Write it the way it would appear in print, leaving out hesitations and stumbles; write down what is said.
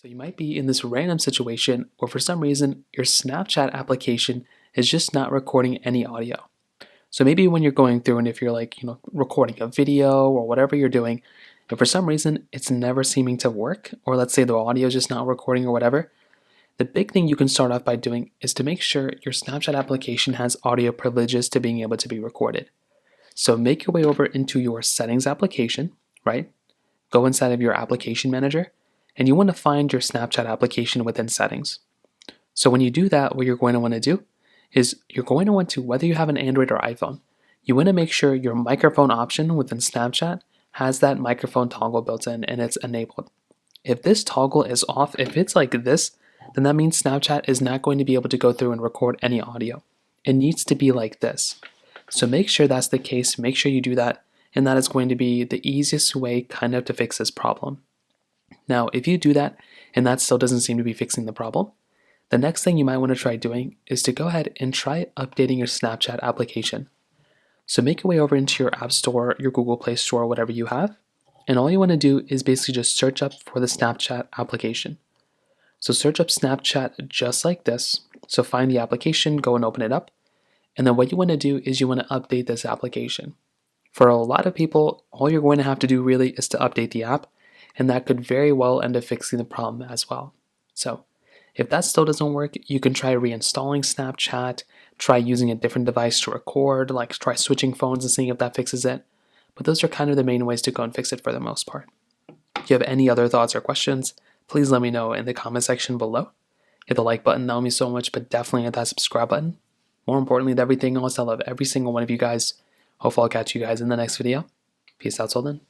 So you might be in this random situation where for some reason your Snapchat application is just not recording any audio. So maybe when you're going through and if you're recording a video or whatever you're doing, and for some reason it's never seeming to work, or let's say the audio is just not recording or whatever, the big thing you can start off by doing is to make sure your Snapchat application has audio privileges to being able to be recorded. So make your way over into your settings application, right? Go inside of your application manager, and you want to find your Snapchat application within settings. So when you do that, what you're going to want to do is you're going to want to, whether you have an Android or iPhone, you want to make sure your microphone option within Snapchat has that microphone toggle built in and it's enabled. If this toggle is off, if it's like this, then that means Snapchat is not going to be able to go through and record any audio. It needs to be like this. So make sure that's the case, make sure you do that, and that is going to be the easiest way kind of to fix this problem. Now, if you do that and that still doesn't seem to be fixing the problem, the next thing you might want to try doing is to go ahead and try updating your Snapchat application. So make your way over into your App Store, your Google Play Store, whatever you have, and all you want to do is basically just search up for the Snapchat application. So search up Snapchat just like this. So find the application, go and open it up, and then what you want to do is you want to update this application. For a lot of people, all you're going to have to do really is to update the app, and that could very well end up fixing the problem as well. So if that still doesn't work, you can try reinstalling Snapchat, try using a different device to record, like try switching phones and seeing if that fixes it. But those are kind of the main ways to go and fix it for the most part. If you have any other thoughts or questions, please let me know in the comment section below. Hit the like button, that would mean so much, but definitely hit that subscribe button. More importantly than everything else, I love every single one of you guys. Hopefully I'll catch you guys in the next video. Peace out till then.